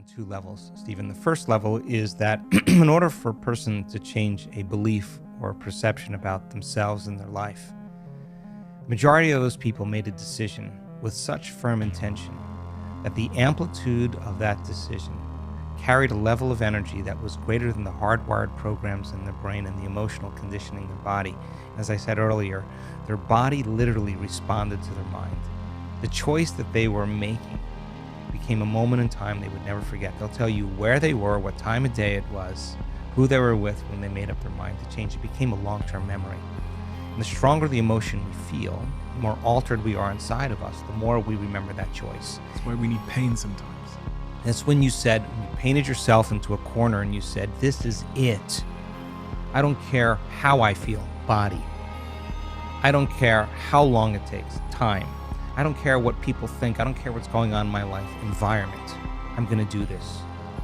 on two levels, Stephen. The first level is that in order for a person to change a belief or a perception about themselves and their life, the majority of those people made a decision with such firm intention that the amplitude of that decision carried a level of energy that was greater than the hardwired programs in their brain and the emotional conditioning in their body. As I said earlier, their body literally responded to their mind. The choice that they were making became a moment in time they would never forget. They'll tell you where they were, what time of day it was, who they were with when they made up their mind to change. It became a long-term memory. And the stronger the emotion we feel, the more altered we are inside of us, the more we remember that choice. That's why we need pain sometimes. That's when you painted yourself into a corner and you said, this is it. I don't care how I feel, body. I don't care how long it takes, time. I don't care what people think. I don't care what's going on in my life, environment. I'm going to do this.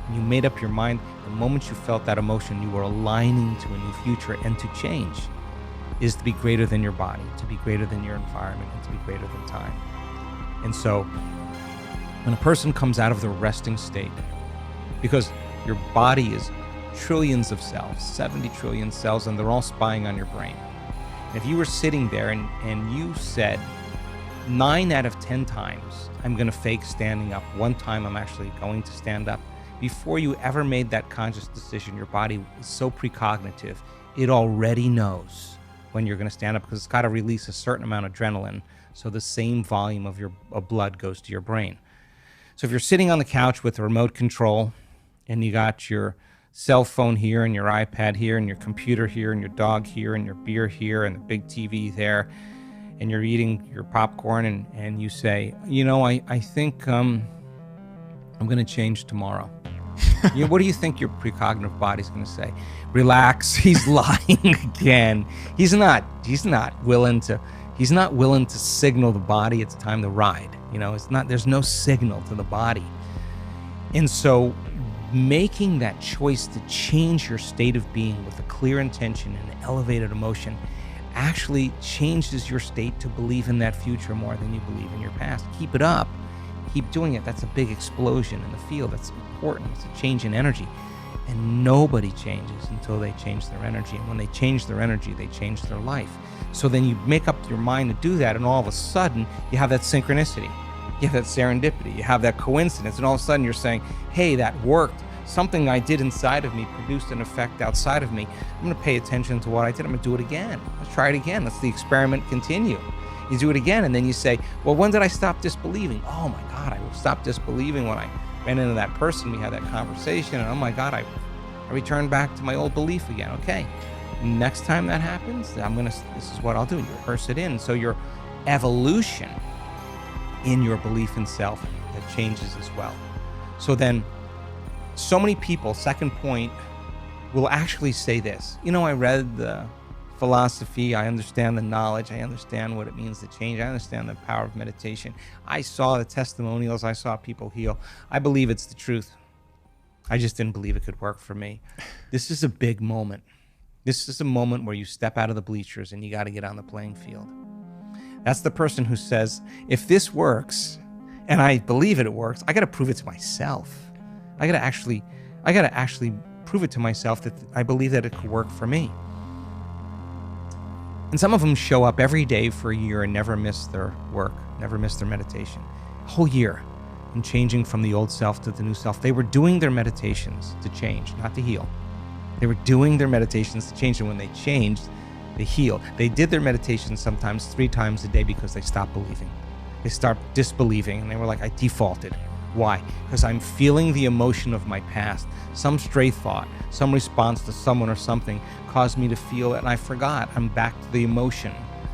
And you made up your mind. The moment you felt that emotion, you were aligning to a new future, and to change is to be greater than your body, to be greater than your environment, and to be greater than time. And so when a person comes out of the resting state, because your body is trillions of cells, 70 trillion cells, and they're all spying on your brain. And if you were sitting there and you said, 9 out of 10 times, I'm going to fake standing up. One time I'm actually going to stand up. Before you ever made that conscious decision, your body is so precognitive, it already knows when you're going to stand up, because it's got to release a certain amount of adrenaline, so the same volume of your blood goes to your brain. So if you're sitting on the couch with a remote control and you got your cell phone here and your iPad here and your computer here and your dog here and your beer here and the big TV there, and you're eating your popcorn and you say, I think I'm going to change tomorrow. What do you think your precognitive body's going to say? Relax, he's lying again. He's not willing to signal the body it's time to ride. There's no signal to the body. And so making that choice to change your state of being with a clear intention and elevated emotion actually changes your state to believe in that future more than you believe in your past. Keep it up. Keep doing it. That's a big explosion in the field. That's important. It's a change in energy. And nobody changes until they change their energy. And when they change their energy, they change their life. So then you make up your mind to do that, and all of a sudden, you have that synchronicity. You have that serendipity. You have that coincidence. And all of a sudden, you're saying, hey, that worked. Something I did inside of me produced an effect outside of me. I'm going to pay attention to what I did. I'm going to do it again. Let's try it again. Let's the experiment continue. You do it again, and then you say, well, when did I stop disbelieving? Oh, my God, I stopped disbelieving when I ran into that person. We had that conversation, and oh, my God, I returned back to my old belief again. Okay, next time that happens, this is what I'll do. You rehearse it in. So your evolution in your belief in self that changes as well. So then, so many people, second point, will actually say this. I read the philosophy, I understand the knowledge, I understand what it means to change, I understand the power of meditation. I saw the testimonials, I saw people heal. I believe it's the truth. I just didn't believe it could work for me. This is a big moment. This is a moment where you step out of the bleachers and you got to get on the playing field. That's the person who says, if this works, and I believe it works, I got to prove it to myself. I got to actually prove it to myself that I believe that it could work for me. And some of them show up every day for a year and never miss their work, never miss their meditation. A whole year in changing from the old self to the new self. They were doing their meditations to change, not to heal. They were doing their meditations to change, and when they changed, they healed. They did their meditations sometimes 3 times a day because they stopped believing. They start disbelieving, and they were like, I defaulted. Why? Because I'm feeling the emotion of my past. Some stray thought, some response to someone or something caused me to feel it, and I forgot. I'm back to the emotion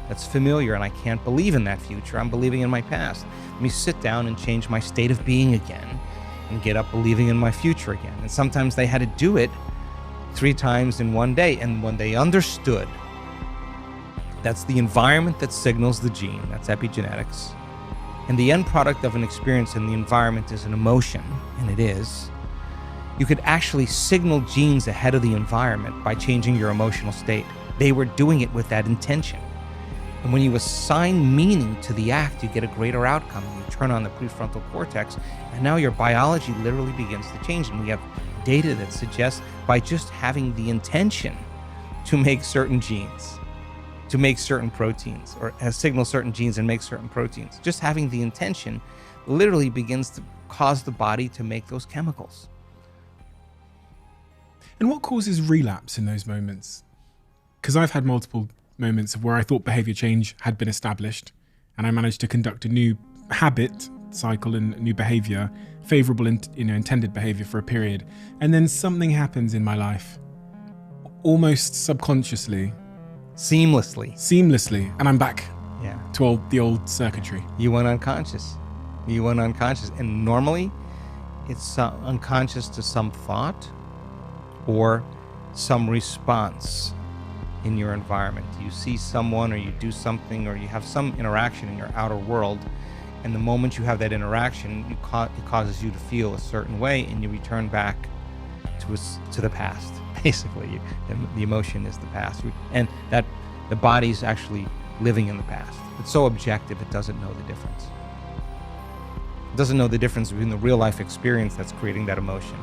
that's familiar, and I can't believe in that future. I'm believing in my past. Let me sit down and change my state of being again and get up believing in my future again. And sometimes they had to do it 3 times in one day. And when they understood that's the environment that signals the gene, that's epigenetics, and the end product of an experience in the environment is an emotion, and it is, you could actually signal genes ahead of the environment by changing your emotional state. They were doing it with that intention. And when you assign meaning to the act, you get a greater outcome. You turn on the prefrontal cortex, and now your biology literally begins to change. And we have data that suggests by just having the intention to make certain genes, to make certain proteins, or signal certain genes and make certain proteins, just having the intention literally begins to cause the body to make those chemicals. And what causes relapse in those moments? Because I've had multiple moments of where I thought behavior change had been established, and I managed to conduct a new habit cycle and new behavior, favorable intended behavior for a period, and then something happens in my life, almost subconsciously, seamlessly, and I'm back to the old circuitry. You went unconscious, and normally it's unconscious to some thought or some response in your environment. You see someone, or you do something, or you have some interaction in your outer world, and the moment you have that interaction, it causes you to feel a certain way, and you return back to the past. Basically, the emotion is the past, and that the body's actually living in the past. It's so objective, it doesn't know the difference. It doesn't know the difference between the real life experience that's creating that emotion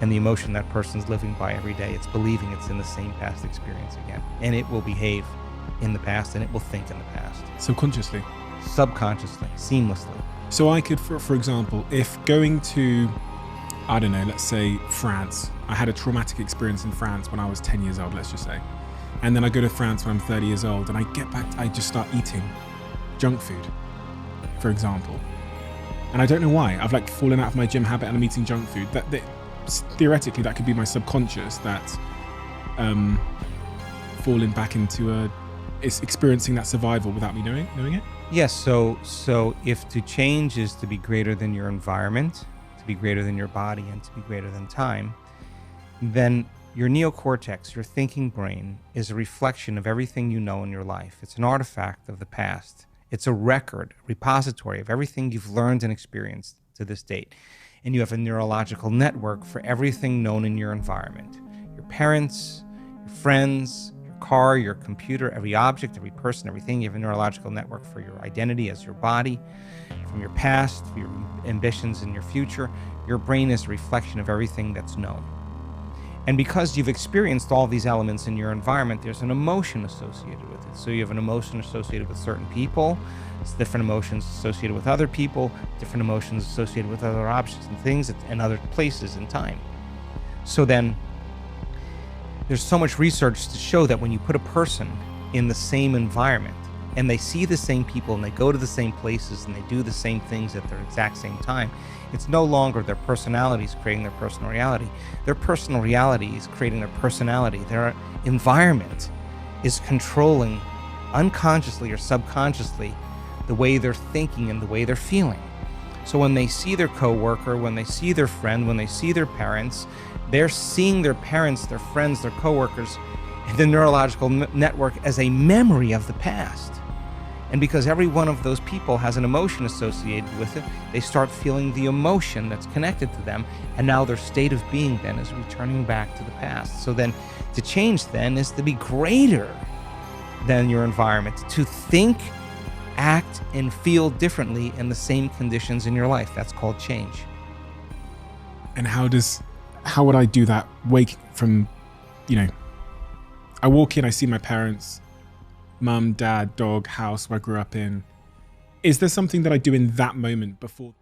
and the emotion that person's living by every day. It's believing it's in the same past experience again. And it will behave in the past, and it will think in the past. Subconsciously? Subconsciously, seamlessly. So I could, for example, if going to, I don't know, let's say France, I had a traumatic experience in France when I was 10 years old, let's just say. And then I go to France when I'm 30 years old, and I get back, I just start eating junk food, for example. And I don't know why. I've fallen out of my gym habit and I'm eating junk food. Theoretically, that could be my subconscious that's falling back into it's experiencing that survival without me knowing it. Yes. So if to change is to be greater than your environment, to be greater than your body, and to be greater than time, then your neocortex, your thinking brain, is a reflection of everything you know in your life. It's an artifact of the past. It's a record, a repository of everything you've learned and experienced to this date. And you have a neurological network for everything known in your environment. Your parents, your friends, your car, your computer, every object, every person, everything. You have a neurological network for your identity as your body, from your past, for your ambitions and your future. Your brain is a reflection of everything that's known. And because you've experienced all these elements in your environment, there's an emotion associated with it. So you have an emotion associated with certain people, it's different emotions associated with other people, different emotions associated with other objects and things and other places in time. So then there's so much research to show that when you put a person in the same environment and they see the same people and they go to the same places and they do the same things at their exact same time, it's no longer their personalities creating their personal reality. Their personal reality is creating their personality. Their environment is controlling unconsciously or subconsciously the way they're thinking and the way they're feeling. So when they see their coworker, when they see their friend, when they see their parents, they're seeing their parents, their friends, their coworkers, and the neurological network as a memory of the past. And because every one of those people has an emotion associated with it, they start feeling the emotion that's connected to them, and now their state of being then is returning back to the past. So then to change then is to be greater than your environment, to think, act, and feel differently in the same conditions in your life. That's called change. And how would I do that? Wake from, I walk in, I see my parents, mum, dad, dog, house where I grew up in. Is there something that I do in that moment before?